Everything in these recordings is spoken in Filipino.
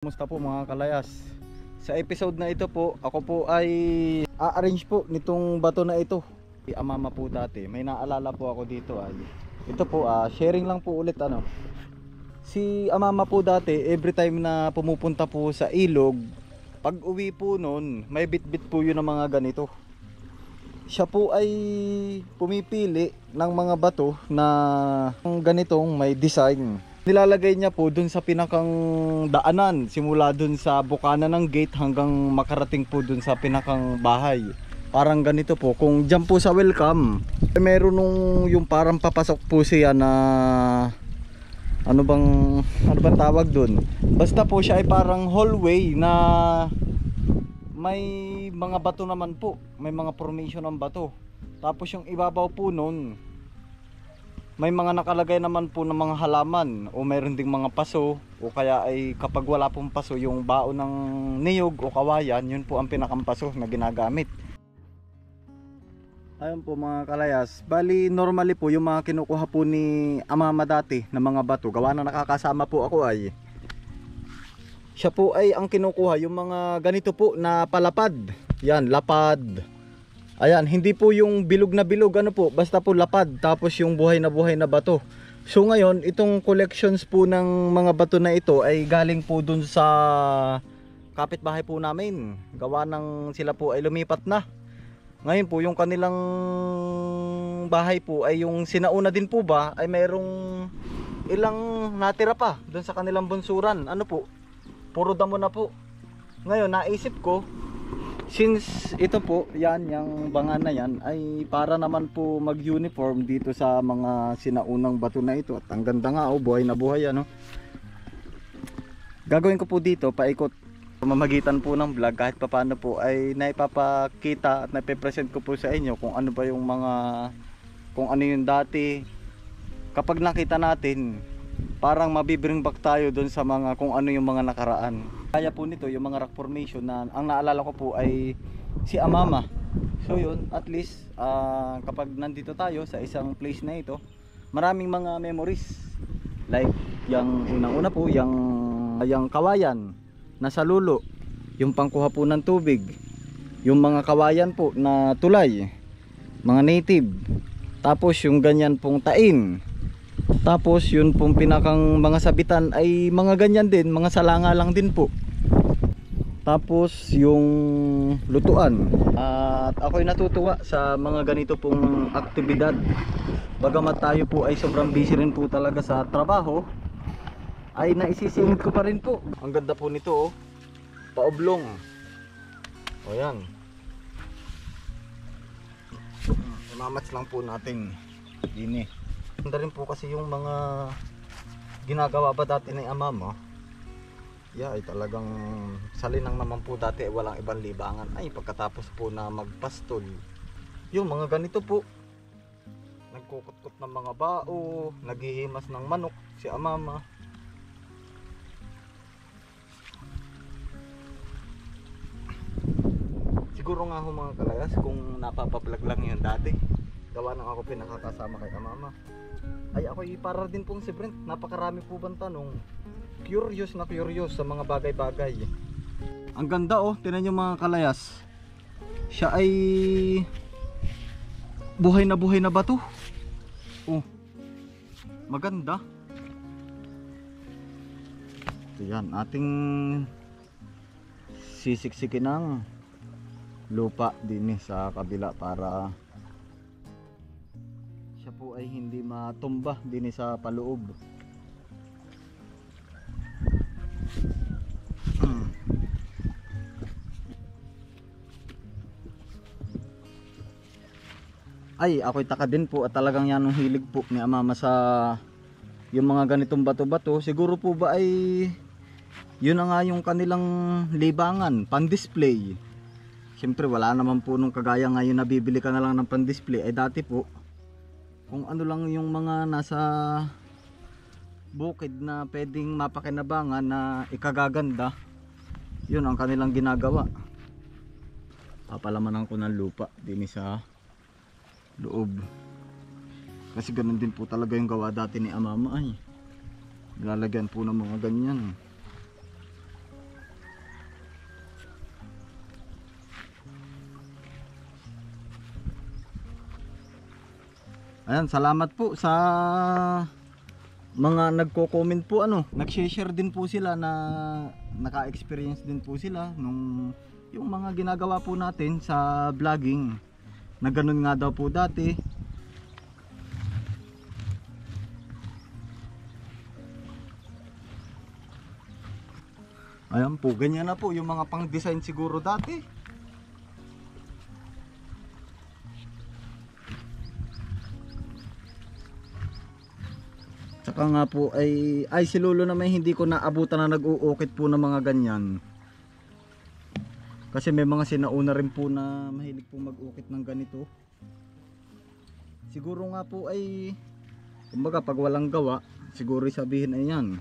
Kumusta po mga kalayas? Sa episode na ito po, ako po ay a-arrange po nitong bato na ito. Amama po dati, may naalala po ako dito ay ito po, sharing lang po ulit ano. Si amama po dati, every time na pumupunta po sa ilog, pag uwi po noon, may bit-bit po yun ng mga ganito. Siya po ay pumipili ng mga bato na ganitong may design. Nilalagay niya po dun sa pinakang daanan, simula dun sa bukana ng gate hanggang makarating po dun sa pinakang bahay. Parang ganito po, kung dyan po sa welcome, meron nung yung parang papasok po siya na ano bang tawag dun. Basta po siya ay parang hallway na may mga bato naman po, may mga formation ng bato. Tapos yung ibabaw po nun, may mga nakalagay naman po ng mga halaman o mayroon ding mga paso, o kaya ay kapag wala pong paso, yung baon ng niyog o kawayan, yun po ang pinakampaso na ginagamit. Ayun po mga kalayas, bali normally po yung mga kinukuha po ni amama dati na mga bato, gawa na nakakasama po ako ay siya po ay ang kinukuha yung mga ganito po na palapad. Yan, lapad. Ayan, hindi po yung bilog na bilog ano po, basta po lapad, tapos yung buhay na bato. So ngayon, itong collections po ng mga bato na ito ay galing po dun sa kapitbahay po namin. Gawa ng sila po ay lumipat na. Ngayon po, yung kanilang bahay po ay yung sinauna din po ba, ay mayroong ilang natira pa dun sa kanilang bunsuran. Ano po, puro damo na po. Ngayon, naisip ko, since ito po, yan, yung bangan na yan, ay para naman po mag-uniform dito sa mga sinaunang bato na ito. At ang ganda nga, oh, buhay na buhay, ano. Gagawin ko po dito, paikot, pamamagitan po ng vlog, kahit papaano po, ay naipapakita at naipapresent ko po sa inyo kung ano ba yung mga, kung ano yung dati. Kapag nakita natin, parang mabibring back tayo doon sa mga, kung ano yung mga nakaraan. Kaya po nito yung mga rock formation na ang naalala ko po ay si amama. So yun, at least kapag nandito tayo sa isang place na ito, maraming mga memories. Like yung unang-una po, yung kawayan na sa lulo, yung pangkuha po ng tubig, yung mga kawayan po na tulay, mga native. Tapos yung ganyan pong tain. Tapos yun pong pinakang mga sabitan ay mga ganyan din, mga salanga lang din po. Tapos yung lutuan. At ako'y natutuwa sa mga ganito pong aktibidad. Bagamat tayo po ay sobrang busy rin po talaga sa trabaho, ay naisisingit ko pa rin po. Ang ganda po nito, oh. Paoblong. O yan. Imamats lang po natin din eh. Ganda rin po kasi yung mga ginagawa pa dati ni amama. Yeah, ay talagang salinang naman po dati, walang ibang libangan. Ay pagkatapos po na magpastol, yung mga ganito po, nagkukutkot ng mga bao, naghihimas ng manok si amama. Siguro nga ho mga kalayas, kung napapablog lang yun dati, gawa nang ako pinakakasama kay amama, ay ako'y para din pong si Brent, napakarami po bang tanong, curious na curious sa mga bagay-bagay. Ang ganda oh, tinan nyo mga kalayas, siya ay buhay na bato. Oh, maganda. So yan, ating sisiksikin ng lupa din sa kabila para siya po ay hindi matumba din sa paloob. Ay ako'y taka din po at talagang yan ang hilig po ni amama sa yung mga ganitong bato-bato. Siguro po ba ay yun na nga yung kanilang libangan, pan-display. Siyempre wala naman po nung kagaya ngayon na bibili ka na lang ng pan-display. Ay dati po, kung ano lang yung mga nasa bukid na pwedeng mapakinabangan na ikagaganda, yun ang kanilang ginagawa. Papalamanan ko ng lupa din sa loob. Kasi ganun din po talaga yung gawa dati ni amama ay. Nilalagyan po ng mga ganyan. Ayan, salamat po sa mga nagko-comment po, nag-share din po sila na naka-experience din po sila nung yung mga ginagawa po natin sa vlogging na ganun nga daw po dati. Ayan po, ganyan na po yung mga pang design siguro dati. Saka nga po ay si Lolo naman hindi ko naabutan na nag-uukit po ng mga ganyan. Kasi may mga sinauna rin po na mahilig po mag-ukit ng ganito. Siguro nga po ay kumbaga pag walang gawa, siguro sabihin ay yan.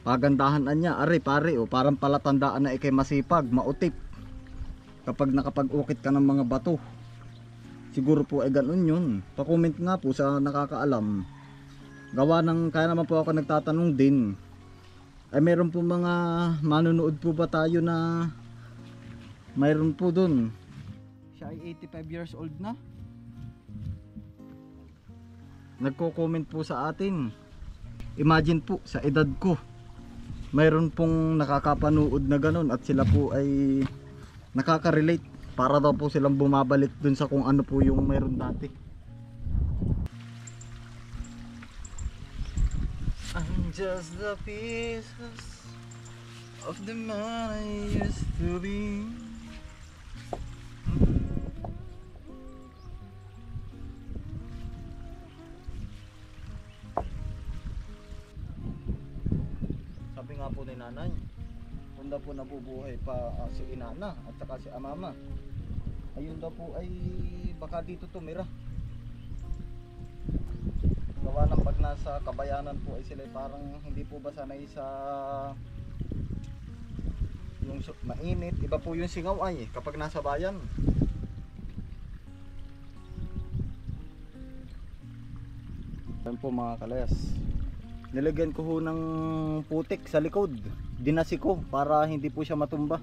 Pagandahan niya, are pare o parang palatandaan na ikay masipag, mautip. Kapag nakapag-ukit ka ng mga bato. Siguro po ay ganun yun. Pa-comment nga po sa nakakaalam. Gawa ng, kaya naman po ako nagtatanong din, ay meron po mga manunood po ba tayo na mayroon po dun siya ay 85 years old na, nagko-comment po sa atin. Imagine po sa edad ko mayroon pong nakakapanood na ganun at sila po ay nakaka-relate, para daw po silang bumabalik dun sa kung ano po yung mayroon dati. I'm just the pieces of the man I used to be. Sabi nga po ni nanay, kung daw po nabubuhay pa si inana at saka si amama, ayun daw po ay baka dito tumira. Gawa ng pag nasa kabayanan po ay sila parang hindi po ba sanay sa yung mainit. Iba po yung singaw ay kapag nasa bayan. Ayan po mga kalayas, nilagyan ko ho ng putik sa likod, dinasi ko para hindi po siya matumba.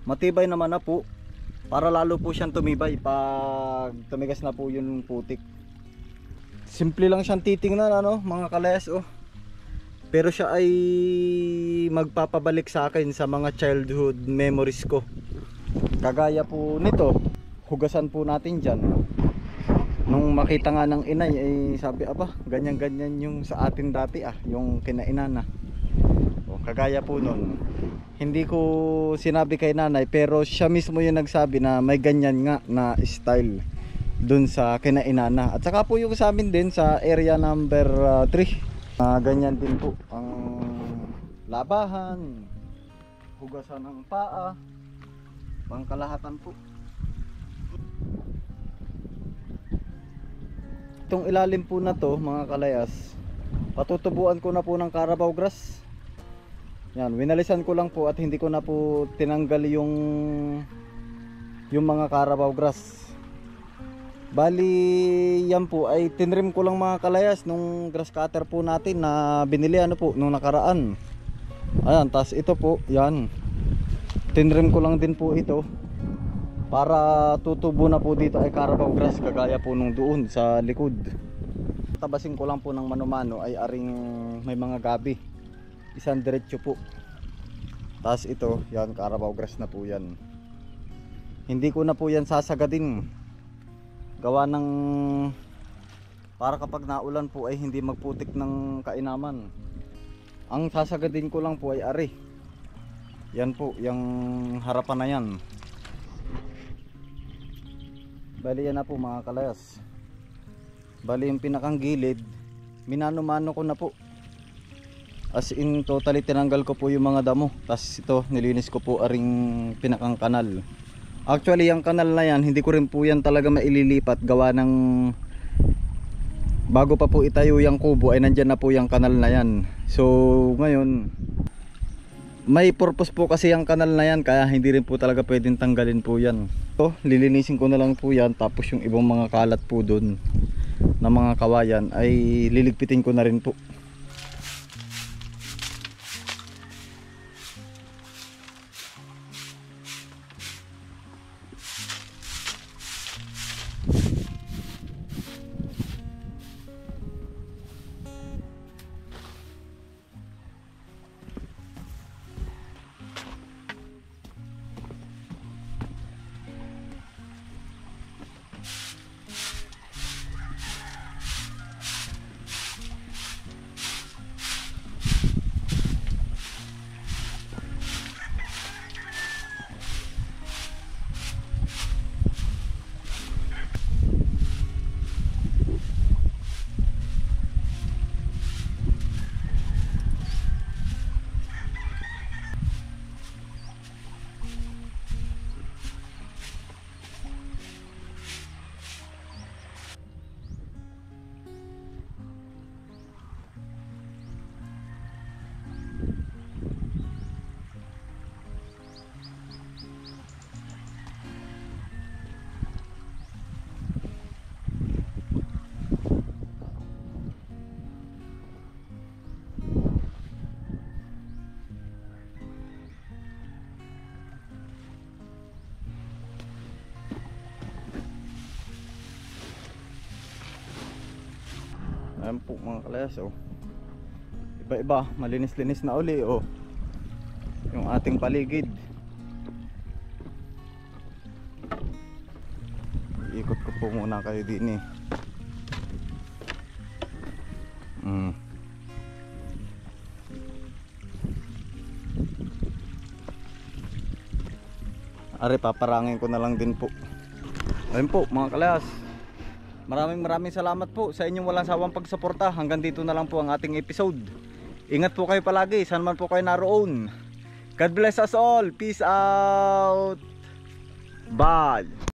Matibay naman na po, para lalo po siyang tumibay pag tumigas na po yung putik. Simple lang siyang titingnan mga kalayas pero siya ay magpapabalik sa akin sa mga childhood memories ko. Kagaya po nito, hugasan po natin dyan. Nung makita nga ng inay ay sabi ganyan ganyan yung sa atin dati yung kinainana. Kagaya po nun, hindi ko sinabi kay nanay pero siya mismo yung nagsabi na may ganyan nga na style dun sa kinainana. At saka po yung sa amin din sa area number 3, ganyan din po ang labahan, hugasan ng paa, pangkalahatan po. Itong ilalim po na to mga kalayas, patutubuan ko na po ng Carabao grass. Yan, winalisan ko lang po at hindi ko na po tinanggal yung mga Carabao grass. Bali yan po ay tinrim ko lang mga kalayas nung grass cutter po natin na binili po nung nakaraan. Ayan, tas ito po yan, tinrim ko lang din po ito para tutubo na po dito ay Carabao grass kagaya po nung doon sa likod. Tabasin ko lang po ng mano-mano ay aring may mga gabi, isang diretso po. Tas ito yan, Carabao grass na po yan. Hindi ko na po yan sasagadin, gawa ng para kapag naulan po ay hindi magputik ng kainaman. Ang sasagadin ko lang po ay ari. Yan po, yung harapan na yan. Bali yan na po mga kalayas. Bali yung pinakang gilid, minano-mano ko na po. As in totally tinanggal ko po yung mga damo. Tapos ito nilinis ko po aring pinakang kanal. Actually yung kanal na yan hindi ko rin po yan talaga maililipat, gawa ng bago pa po itayo yung kubo ay nandyan na po yung kanal na yan. So ngayon may purpose po kasi yung kanal na yan, kaya hindi rin po talaga pwedeng tanggalin po yan. So lilinisin ko na lang po yan, tapos yung ibang mga kalat po dun na mga kawayan ay liligpitin ko na rin po. Ayan po mga kalayas, oh. Iba-iba, malinis-linis na uli, oh. Yung ating paligid. Ikot ko po muna kayo din eh. Are, paparangin ko na lang din po. Ayun po mga kalayas, maraming salamat po sa inyong walang sawang pagsuporta. Hanggang dito na lang po ang ating episode. Ingat po kayo palagi, saan man po kayo naroon. God bless us all. Peace out. Bye.